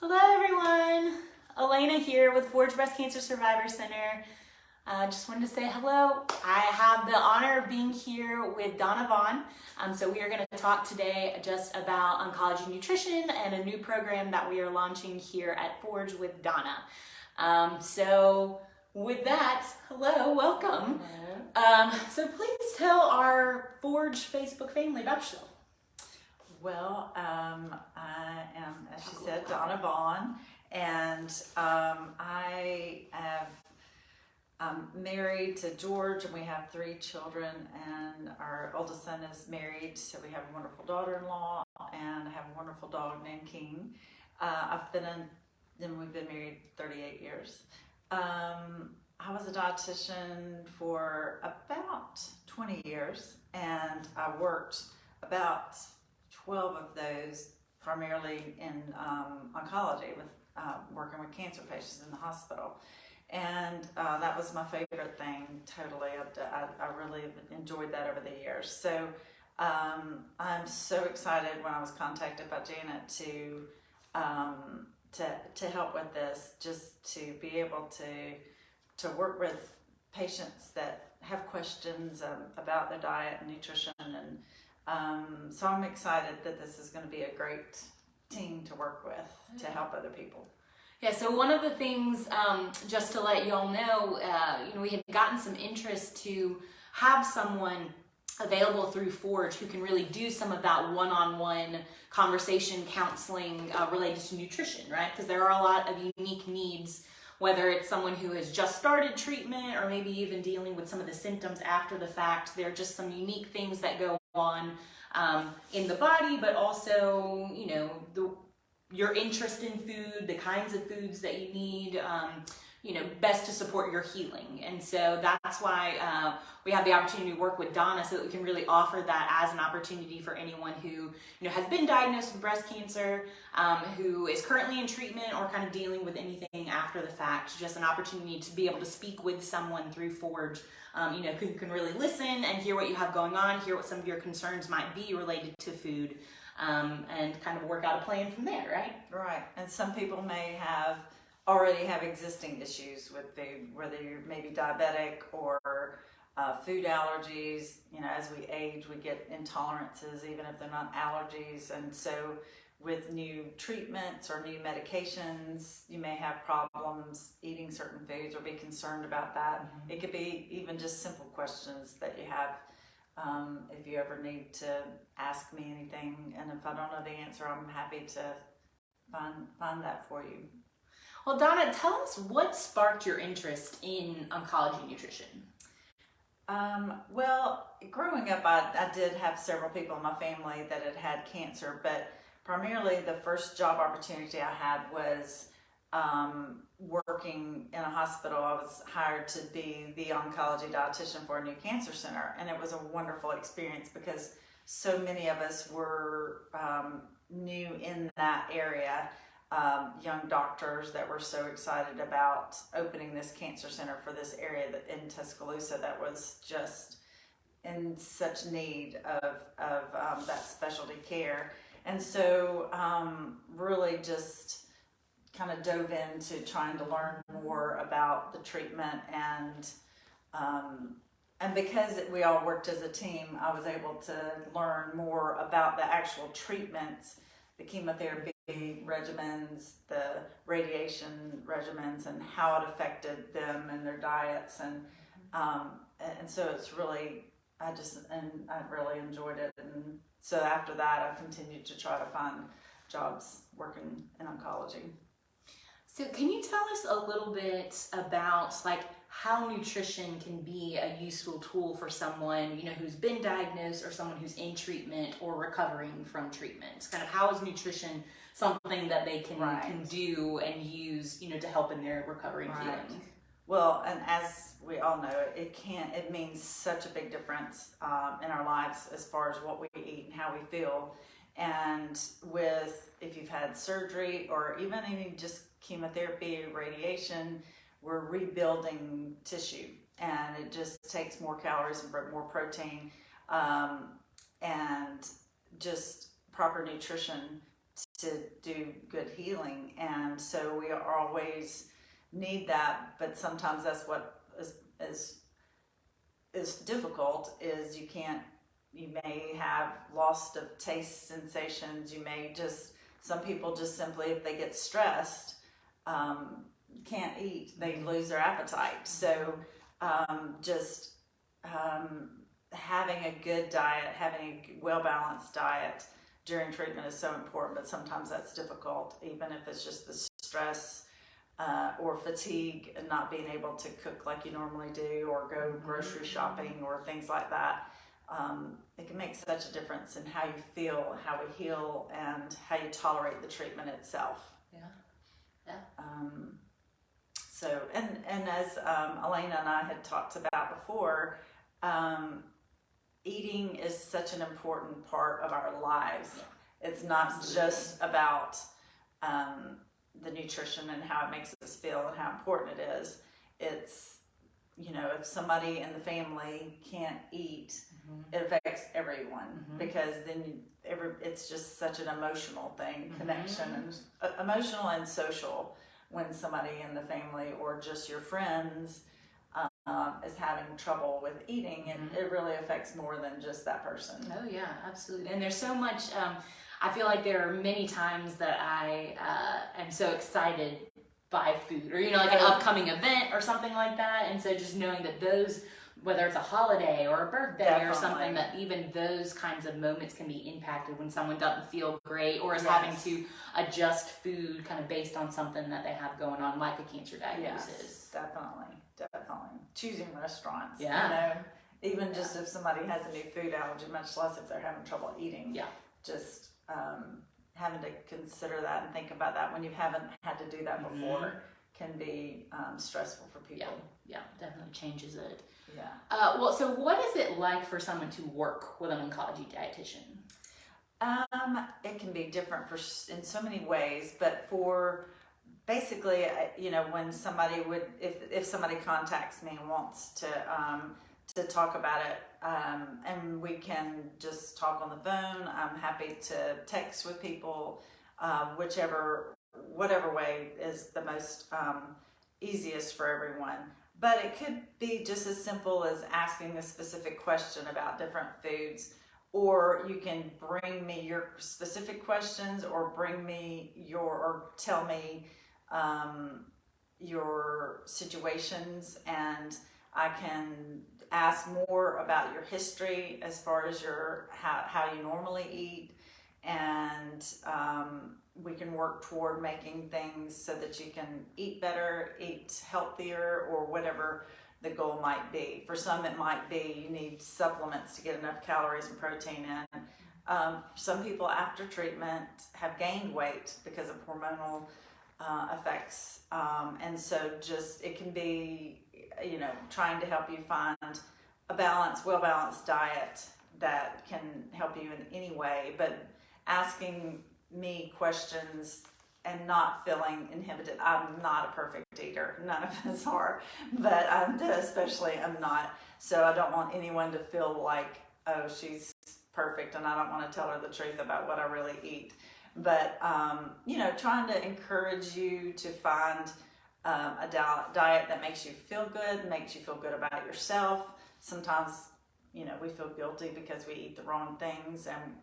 Hello everyone, Elena here with Forge Breast Cancer Survivor Center. Just wanted to say hello. I have the honor of being here with Donna Vaughn. So we are going to talk today just about oncology nutrition and a new program that we are launching here at Forge with Donna. So with that, hello, welcome. Hello. So please tell our Forge Facebook family about yourself. Well, I am, as she said, Donna Vaughn, and I'm married to George, and we have 3 children, and our oldest son is married, so we have a wonderful daughter-in-law, and I have a wonderful dog named King. We've been married 38 years. I was a dietitian for about 20 years, and I worked about 12 of those primarily in oncology, with working with cancer patients in the hospital. And that was my favorite thing, totally. I really enjoyed that over the years. So I'm so excited when I was contacted by Janet to help with this, just to be able to work with patients that have questions about their diet and nutrition. And so I'm excited that this is going to be a great team to work with to help other people. Yeah, so one of the things, just to let y'all know, we had gotten some interest to have someone available through Forge who can really do some of that one-on-one conversation counseling related to nutrition, right? Because there are a lot of unique needs, whether it's someone who has just started treatment or maybe even dealing with some of the symptoms after the fact. There are just some unique things that go on in the body, but also, your interest in food, the kinds of foods that you need, best to support your healing. And so that's why we have the opportunity to work with Donna, so that we can really offer that as an opportunity for anyone who has been diagnosed with breast cancer, who is currently in treatment or kind of dealing with anything after the fact. Just an opportunity to be able to speak with someone through Forge, who can really listen and hear what you have going on, hear what some of your concerns might be related to food, and kind of work out a plan from there, right? Right. And some people may already have existing issues with food, whether you're maybe diabetic or food allergies. As we age, we get intolerances, even if they're not allergies. And so with new treatments or new medications, you may have problems eating certain foods or be concerned about that. Mm-hmm. It could be even just simple questions that you have. If you ever need to ask me anything, and if I don't know the answer, I'm happy to find that for you. Well, Donna, tell us what sparked your interest in oncology nutrition. Well, growing up, I did have several people in my family that had cancer, but primarily the first job opportunity I had was working in a hospital. I was hired to be the oncology dietitian for a new cancer center, and it was a wonderful experience because so many of us were new in that area, young doctors that were so excited about opening this cancer center for this area in Tuscaloosa that was just in such need of that specialty care. And so really just kind of dove into trying to learn more about the treatment, and because we all worked as a team, I was able to learn more about the actual treatments, the chemotherapy regimens, the radiation regimens, and how it affected them and their diets, and so it's really, I really enjoyed it. And so after that, I continued to try to find jobs working in oncology. So can you tell us a little bit about how nutrition can be a useful tool for someone, who's been diagnosed or someone who's in treatment or recovering from treatment? Kind of how is nutrition something that they can do and use, to help in their recovery and healing? Well, and as we all know, it means such a big difference in our lives as far as what we eat and how we feel. And if you've had surgery or even any just chemotherapy, radiation, we're rebuilding tissue, and it just takes more calories and more protein, and just proper nutrition to do good healing. And so we always need that, but sometimes that's what is difficult, is you may have loss of taste sensations. You may some people just simply, if they get stressed, can't eat. They lose their appetite. So having a good diet, having a well-balanced diet during treatment is so important, but sometimes that's difficult, even if it's just the stress or fatigue and not being able to cook like you normally do, or go grocery shopping or things like that. It can make such a difference in how you feel, how we heal, and how you tolerate the treatment itself. Yeah. So, and as Elena and I had talked about before, eating is such an important part of our lives. Yeah. It's not Absolutely. Just about the nutrition and how it makes us feel and how important it is. It's, if somebody in the family can't eat, it affects everyone, because then it's just such an emotional thing, connection, and emotional and social. When somebody in the family or just your friends is having trouble with eating, it really affects more than just that person. Oh yeah, absolutely. And there's so much, I feel like there are many times that I am so excited by food, or like an upcoming event or something like that, and so just knowing that those, whether it's a holiday or a birthday Definitely. Or something, that even those kinds of moments can be impacted when someone doesn't feel great or is having to adjust food kind of based on something that they have going on, like a cancer diagnosis. Yes, definitely. Choosing restaurants. Yeah. Even just if somebody has a new food allergy, much less if they're having trouble eating. Yeah. Just having to consider that and think about that when you haven't had to do that before can be stressful for people. Yeah, definitely changes it. Yeah. Well, so what is it like for someone to work with an oncology dietitian? It can be different in so many ways, but for basically, when somebody if somebody contacts me and wants to talk about it, and we can just talk on the phone. I'm happy to text with people, whatever way is the most easiest for everyone. But it could be just as simple as asking a specific question about different foods, or you can bring me your specific questions, or tell me your situations, and I can ask more about your history as far as how you normally eat, and we can work toward making things so that you can eat better, eat healthier, or whatever the goal might be. For some, it might be you need supplements to get enough calories and protein in. Some people after treatment have gained weight because of hormonal effects, and so it can be trying to help you find a well-balanced diet that can help you in any way, but asking me questions and not feeling inhibited. I'm not a perfect eater. None of us are, but especially I'm not. So I don't want anyone to feel like, oh, she's perfect, and I don't want to tell her the truth about what I really eat. But, trying to encourage you to find a diet that makes you feel good, makes you feel good about yourself. Sometimes, we feel guilty because we eat the wrong things, and,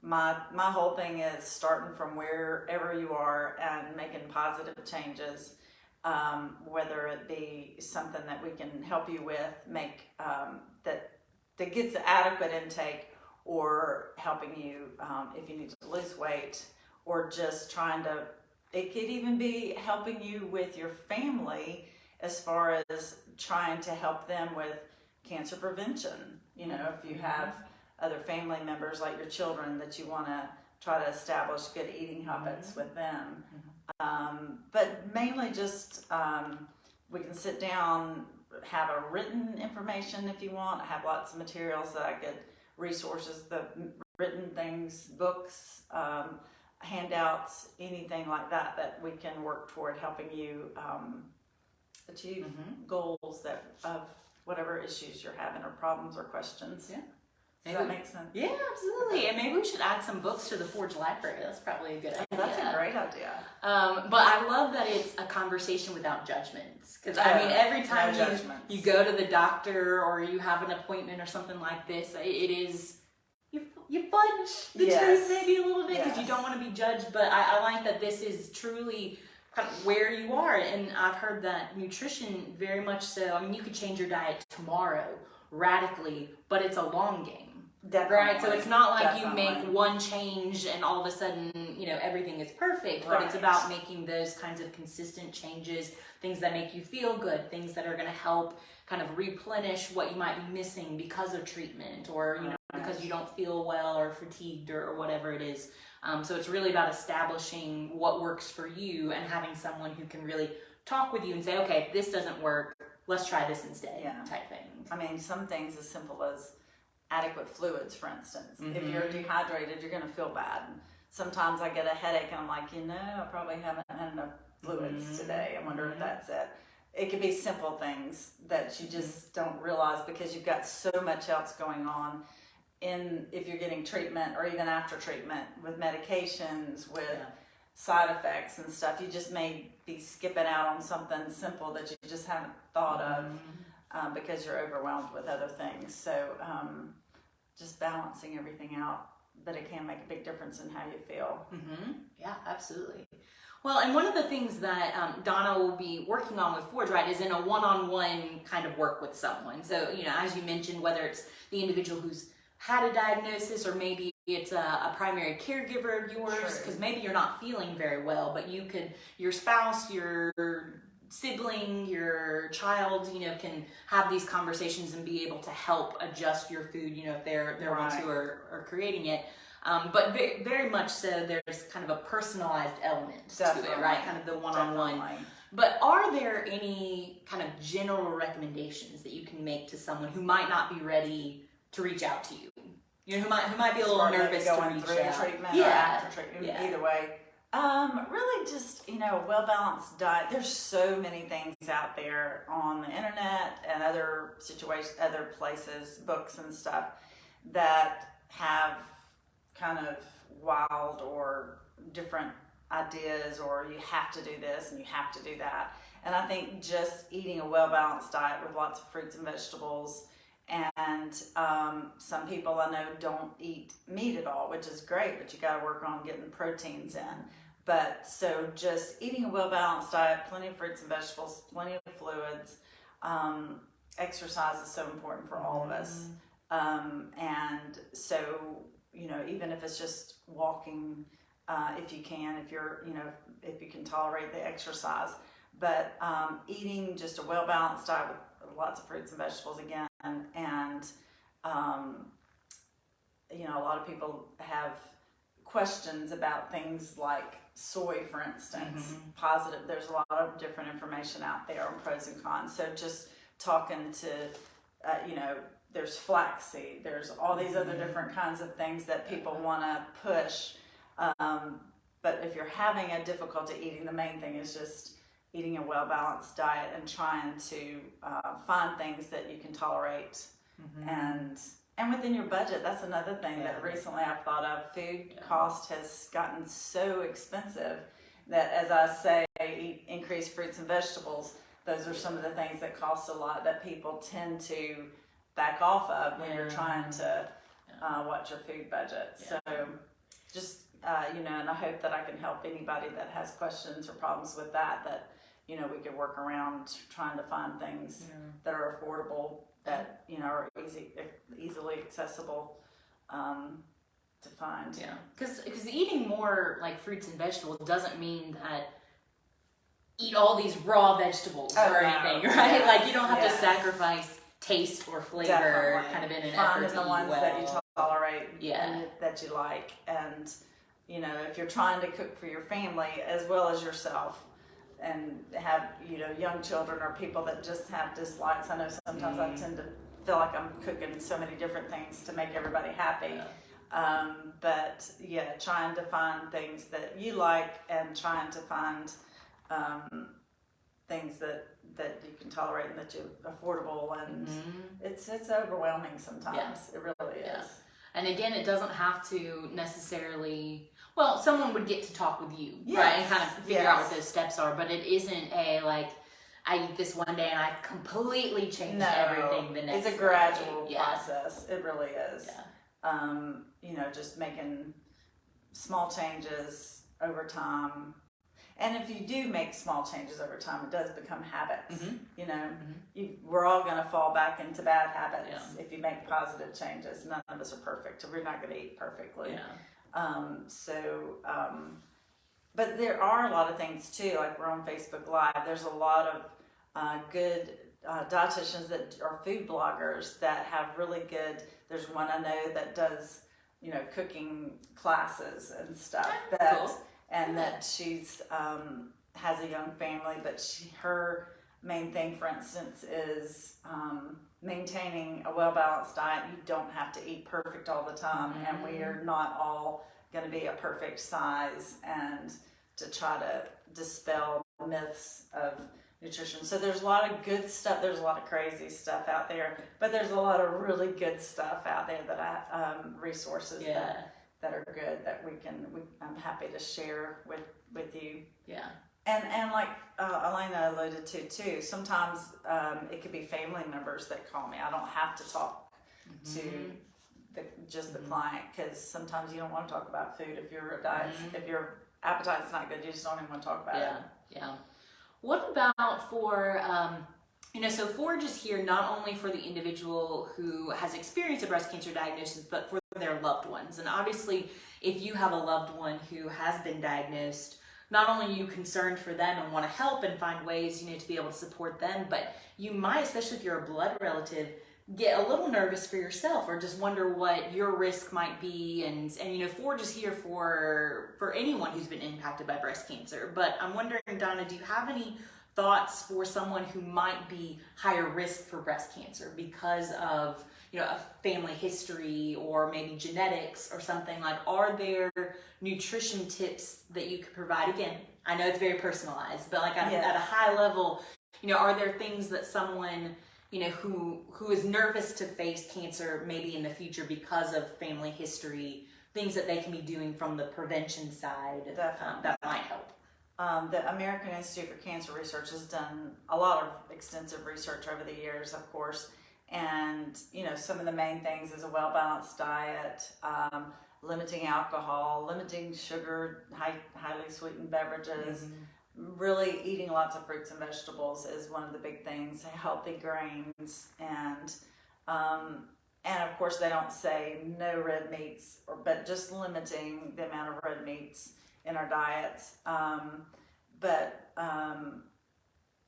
my whole thing is starting from wherever you are and making positive changes, whether it be something that we can help you with, make that gets adequate intake, or helping you if you need to lose weight, or just it could even be helping you with your family as far as trying to help them with cancer prevention. If you have other family members like your children that you want to try to establish good eating habits with them. But mainly just we can sit down, have a written information if you want. I have lots of materials that I could, resources, the written things, books, handouts, anything like that we can work toward helping you achieve goals of whatever issues you're having, or problems or questions. Yeah. Does that make sense? Yeah, absolutely. And maybe we should add some books to the Forge library. That's probably a good idea. That's a great idea. But I love that it's a conversation without judgments. Because I mean, every time you go to the doctor or you have an appointment or something like this, it is, you fudge the truth maybe a little bit because you don't want to be judged. But I like that this is truly kind of where you are. And I've heard that nutrition very much so. I mean, you could change your diet tomorrow radically, but it's a long game. Definitely. Right, so it's not like you make one change and all of a sudden, everything is perfect, but it's about making those kinds of consistent changes, things that make you feel good, things that are going to help kind of replenish what you might be missing because of treatment or, because you don't feel well or fatigued or whatever it is. So it's really about establishing what works for you and having someone who can really talk with you and say, okay, this doesn't work, let's try this instead, type thing. I mean, some things as simple as adequate fluids, for instance. If you're dehydrated, you're going to feel bad. Sometimes I get a headache and I'm like, I probably haven't had enough fluids today. I wonder if that's it. It could be simple things that you just don't realize because you've got so much else going on if you're getting treatment or even after treatment with medications, with side effects and stuff. You just may be skipping out on something simple that you just haven't thought of. Because you're overwhelmed with other things. So just balancing everything out, but it can make a big difference in how you feel. Yeah, absolutely. Well, and one of the things that Donna will be working on with Forge, right, is in a one-on-one kind of work with someone. So, as you mentioned, whether it's the individual who's had a diagnosis or maybe it's a primary caregiver of yours, because maybe you're not feeling very well, but your spouse, your sibling, your child, can have these conversations and be able to help adjust your food, if they're ones who are creating it. But very, very much so, there's kind of a personalized element to it, right? Kind of the one-on-one. But are there any kind of general recommendations that you can make to someone who might not be ready to reach out to you? Who might be a little nervous to reach out. Treatment or after treatment, either way. Really just, a well-balanced diet. There's so many things out there on the internet and other places, books and stuff that have kind of wild or different ideas, or you have to do this and you have to do that. And I think just eating a well-balanced diet with lots of fruits and vegetables, and some people I know don't eat meat at all, which is great, but you got to work on getting proteins in. But so just eating a well-balanced diet, plenty of fruits and vegetables, plenty of fluids. Exercise is so important for all of us. And so, even if it's just walking, if you can, if you can tolerate the exercise, but eating just a well-balanced diet with lots of fruits and vegetables again. And a lot of people have questions about things like soy, for instance. Positive, there's a lot of different information out there on pros and cons. So just talking to, there's flaxseed, there's all these other different kinds of things that people want to push. But if you're having a difficulty eating, the main thing is just eating a well-balanced diet and trying to find things that you can tolerate and within your budget. That's another thing that recently I've thought of. Food cost has gotten so expensive that, as I say, eat increased fruits and vegetables. Those are some of the things that cost a lot that people tend to back off of when you're trying to watch your food budget. So just, and I hope that I can help anybody that has questions or problems with that we could work around trying to find things that are affordable, that, are easily accessible to find. Yeah, because eating more like fruits and vegetables doesn't mean that eat all these raw vegetables or anything, right? Like you don't have to sacrifice taste or flavor kind of in an effort to eat the ones well. that you tolerate and that you like. And, if you're trying to cook for your family as well as yourself, and have, young children or people that just have dislikes. I know sometimes I tend to feel like I'm cooking so many different things to make everybody happy. But trying to find things that you like and trying to find things that you can tolerate and that you're affordable, and it's overwhelming sometimes. Yeah. It really is. And again, it doesn't have to necessarily, well, someone would get to talk with you, right, and kind of figure out what those steps are, but it isn't a, like, I eat this one day and I completely change everything the next day. It's a gradual process. It really is. Yeah. You know, just making small changes over time. And if you do make small changes over time, it does become habits. You know, we're all going to fall back into bad habits if you make positive changes. None of us are perfect. We're not going to eat perfectly. But there are a lot of things too, like we're on Facebook Live. There's a lot of good dietitians that are food bloggers that have really good, there's one I know that does, you know, cooking classes and stuff. And that she's has a young family, but her main thing, for instance, is maintaining a well-balanced diet. You don't have to eat perfect all the time, and we are not all going to be a perfect size, and to try to dispel myths of nutrition. So there's a lot of good stuff. There's a lot of crazy stuff out there, but there's a lot of really good stuff out there that resources that are good that I'm happy to share with you. Yeah. And like Elena alluded to too, sometimes it could be family members that call me. I don't have to talk to the client, because sometimes you don't want to talk about food if your diet, if your appetite's not good, you just don't even want to talk about it. Yeah. What about for so Forge is here not only for the individual who has experienced a breast cancer diagnosis, but for their loved ones. And obviously, if you have a loved one who has been diagnosed, not only are you concerned for them and want to help and find ways, to be able to support them, but you might, especially if you're a blood relative, get a little nervous for yourself or just wonder what your risk might be. And Forge is here for anyone who's been impacted by breast cancer. But I'm wondering, Donna, do you have any thoughts for someone who might be higher risk for breast cancer because of a family history or maybe genetics or something? Like, are there nutrition tips that you could provide? Again, I know it's very personalized, but like at a high level, are there things that someone who is nervous to face cancer maybe in the future because of family history, things that they can be doing from the prevention side that might help? The American Institute for Cancer Research has done a lot of extensive research over the years, of course, and some of the main things is a well-balanced diet, limiting alcohol, limiting sugar, highly sweetened beverages, really eating lots of fruits and vegetables is one of the big things, healthy grains, and of course they don't say no red meats, but just limiting the amount of red meats in our diets.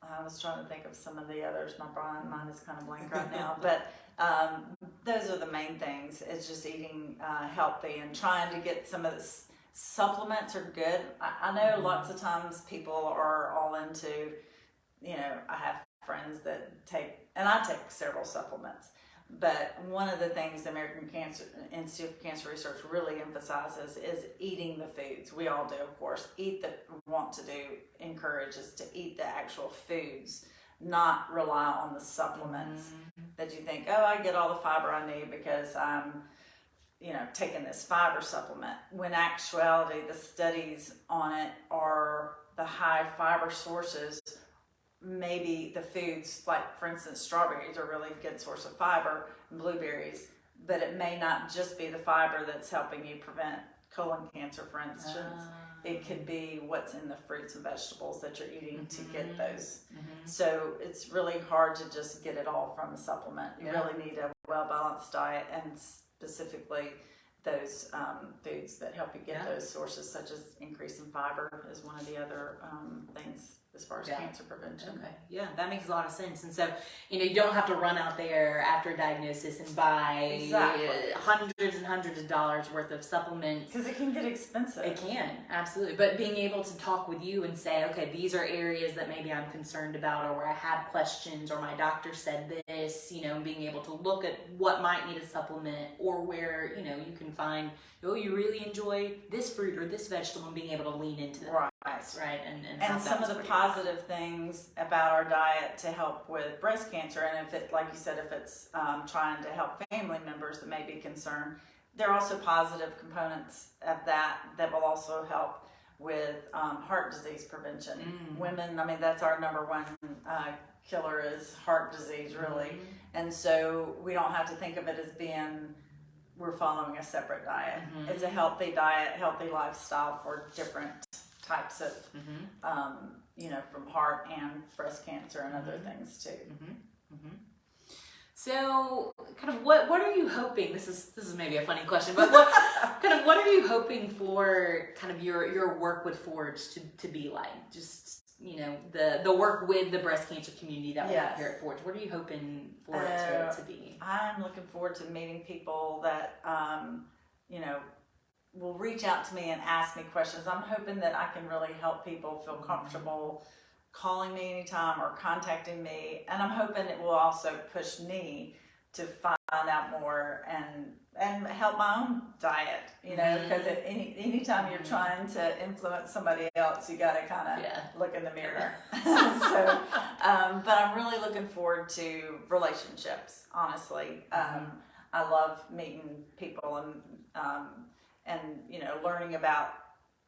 I was trying to think of some of the others. My mind is kind of blank right now, but those are the main things. It's just eating healthy and trying to get some of the supplements are good. I know lots of times people are all into, I have friends that I take several supplements. But one of the things the American Institute for Cancer Research really emphasizes is eating the foods. We all do, of course. Encourages to eat the actual foods, not rely on the supplements that you think, oh, I get all the fiber I need because I'm, taking this fiber supplement. When actuality, the studies on it are the high fiber sources. Maybe the foods, like for instance, strawberries are a really good source of fiber, and blueberries, but it may not just be the fiber that's helping you prevent colon cancer, for instance. It could be what's in the fruits and vegetables that you're eating to get those. So it's really hard to just get it all from a supplement. You really need a well-balanced diet, and specifically those foods that help you get those sources, such as increase in fiber is one of the other things as far as cancer prevention. Okay, yeah, that makes a lot of sense. And so, you don't have to run out there after a diagnosis and buy hundreds and hundreds of dollars worth of supplements. Because it can get expensive. It can, absolutely. But being able to talk with you and say, okay, these are areas that maybe I'm concerned about, or where I have questions, or my doctor said this, and being able to look at what might need a supplement, or where, you can find, you really enjoy this fruit or this vegetable, and being able to lean into that. Right. right, and And some of the positive things about our diet to help with breast cancer, and if it, like you said, if it's trying to help family members that may be concerned, there are also positive components of that will also help with heart disease prevention. Women, I mean, that's our number one killer is heart disease, really. And so we don't have to think of it as being we're following a separate diet. It's a healthy diet, healthy lifestyle for different types of, you know, from heart and breast cancer and other things too. So, kind of, what are you hoping? This is maybe a funny question, but what are you hoping for? Kind of your work with Forge to be like? Just, you know, the work with the breast cancer community that we have here at Forge. What are you hoping for it to be? I'm looking forward to meeting people that, you know, will reach out to me and ask me questions. I'm hoping that I can really help people feel comfortable calling me anytime or contacting me, and I'm hoping it will also push me to find out more and help my own diet, you know, because anytime you're trying to influence somebody else, you got to kind of look in the mirror. So, but I'm really looking forward to relationships, honestly. I love meeting people and you know, learning about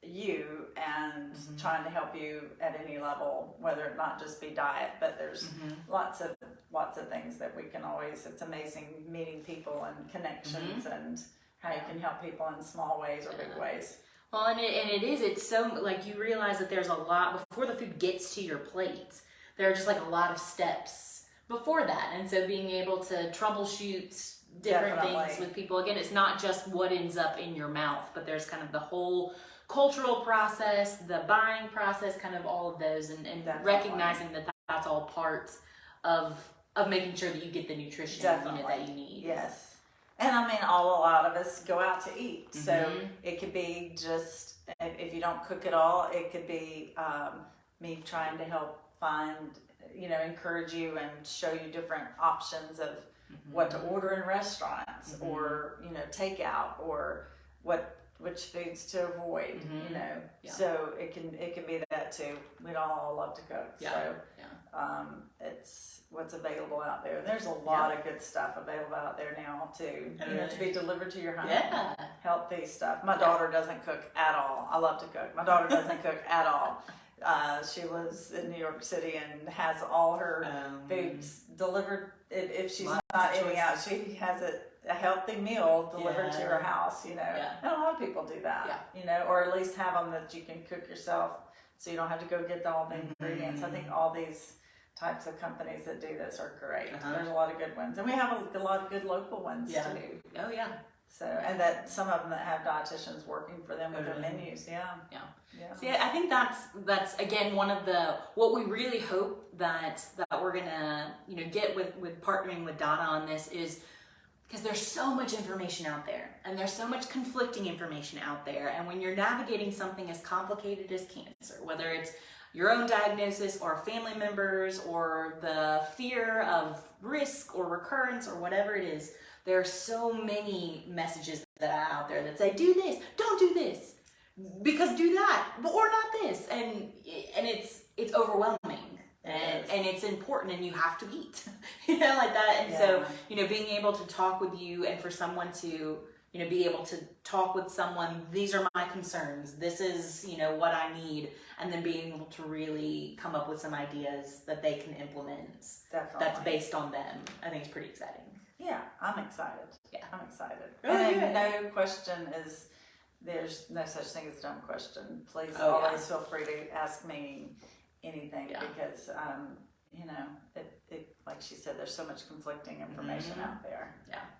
you and trying to help you at any level, whether it not just be diet, but there's lots of things that we can always, it's amazing meeting people and connections and how you can help people in small ways or big ways. Well, and it's so, like, you realize that there's a lot before the food gets to your plate. There are just like a lot of steps before that, and so being able to troubleshoot different things with people, again, it's not just what ends up in your mouth, but there's kind of the whole cultural process, the buying process, kind of all of those, and recognizing that that's all parts of making sure that you get the nutrition that you need. Yes. And I mean, a lot of us go out to eat. So it could be just, if you don't cook at all, it could be me trying to help find, you know, encourage you and show you different options of what to order in restaurants or, you know, takeout, or which foods to avoid, you know. So it can be that too. We all love to cook. So it's what's available out there. There's a lot of good stuff available out there now too. You know, to be delivered to your home. Healthy stuff. My daughter doesn't cook at all. I love to cook. My daughter doesn't cook at all. She lives in New York City and has all her foods delivered. If she's not eating out, she has a healthy meal delivered to her house, you know. And a lot of people do that, you know, or at least have them that you can cook yourself so you don't have to go get all the ingredients. I think all these types of companies that do this are great. There's a lot of good ones. And we have a lot of good local ones too. Oh, yeah. So, and that some of them that have dietitians working for them with their menus. See, I think that's again one of what we really hope that we're gonna, you know, get with partnering with Donna on this, is because there's so much information out there, and there's so much conflicting information out there, and when you're navigating something as complicated as cancer, whether it's your own diagnosis or family members or the fear of risk or recurrence or whatever it is, there are so many messages that are out there that say, do this, don't do this, because do that, or not this, and it's overwhelming, and it's important, and you have to eat, you know, like that. And so, you know, being able to talk with you, and for someone to, you know, be able to talk with someone, these are my concerns, this is, you know, what I need, and then being able to really come up with some ideas that they can implement. That's based on them, I think it's pretty exciting. Yeah, I'm excited. I'm excited. Really and no question is, there's no such thing as a dumb question. Please always feel free to ask me anything, because, you know, it, like she said, there's so much conflicting information out there.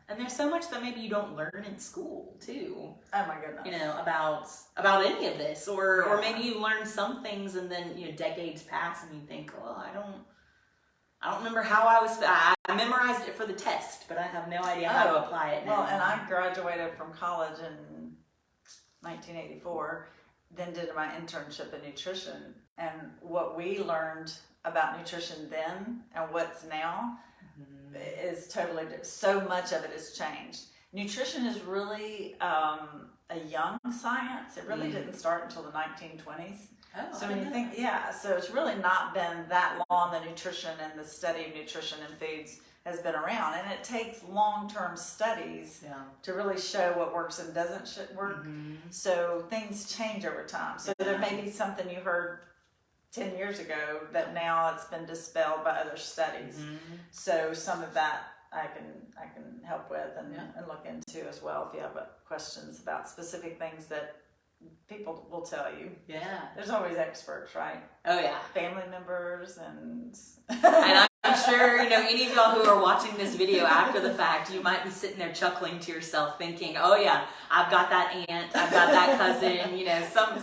And there's so much that maybe you don't learn in school too. Oh my goodness. You know, about any of this, or maybe you learn some things and then, you know, decades pass and you think, oh, I don't remember how I memorized it for the test, but I have no idea how to apply it now. Well, and I graduated from college in 1984, then did my internship in nutrition. And what we learned about nutrition then and what's now is totally different. So much of it has changed. Nutrition is really a young science. It really didn't start until the 1920s. Oh, So when you think, so it's really not been that long. The nutrition and the study of nutrition and foods has been around, and it takes long-term studies to really show what works and doesn't work. So things change over time. So there may be something you heard 10 years ago that now it's been dispelled by other studies. So some of that I can help with and look into as well if you have questions about specific things that people will tell you. Yeah. There's always experts, right? Oh yeah. Family members and and I'm sure, any of y'all who are watching this video after the fact, you might be sitting there chuckling to yourself thinking, oh yeah, I've got that aunt, I've got that cousin,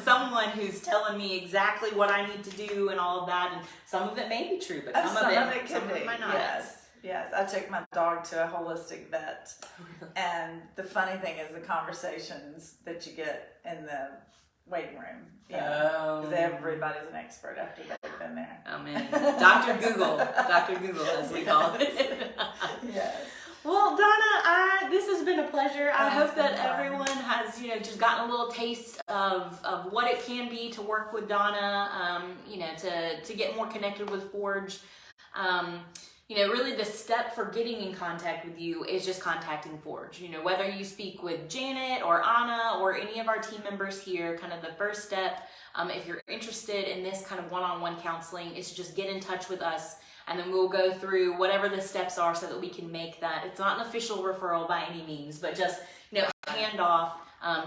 someone who's telling me exactly what I need to do and all of that. And some of it may be true, but some of it might not. Yes, I took my dog to a holistic vet, and the funny thing is the conversations that you get in the waiting room. Because everybody's an expert after they've been there. Oh man, Dr. Google as we call it. Yes. Well, Donna, this has been a pleasure. I hope that everyone has, just gotten a little taste of what it can be to work with Donna, to get more connected with Forge. Really the step for getting in contact with you is just contacting Forge. Whether you speak with Janet or Anna or any of our team members here, kind of the first step, if you're interested in this kind of one-on-one counseling, is to just get in touch with us, and then we'll go through whatever the steps are so that we can make that. It's not an official referral by any means, but just, hand off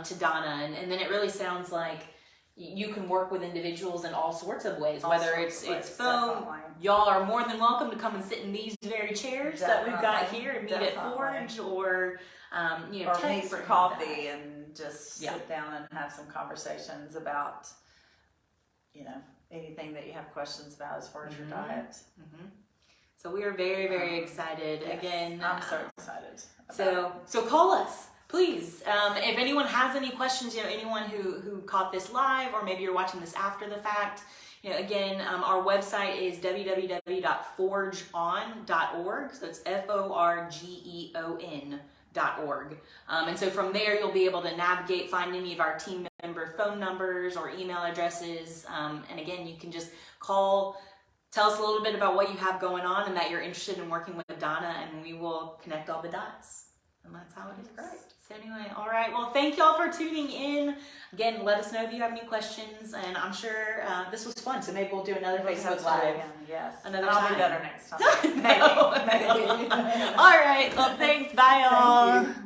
to Donna. And then it really sounds like you can work with individuals in all sorts of ways, whether it's phone. Y'all are more than welcome to come and sit in these very chairs that we've got here and meet at Forge, or meet for coffee and just sit down and have some conversations about anything that you have questions about as far as your diet. So we are very, very excited. Yes, Again, I'm so excited. So call us. Please, if anyone has any questions, anyone who caught this live, or maybe you're watching this after the fact, again, our website is www.forgeon.org. So it's FORGEON.org. And so from there, you'll be able to navigate, find any of our team member phone numbers or email addresses. And again, you can just call, tell us a little bit about what you have going on and that you're interested in working with Donna, and we will connect all the dots. And that's how it is. Great. So anyway, all right. Well, thank y'all for tuning in. Again, let us know if you have any questions, and I'm sure this was fun. So maybe we'll do another Facebook Live. Yes. Another I'll time. be better next time. Maybe. All right. Well, thanks. Bye, y'all. Thank you.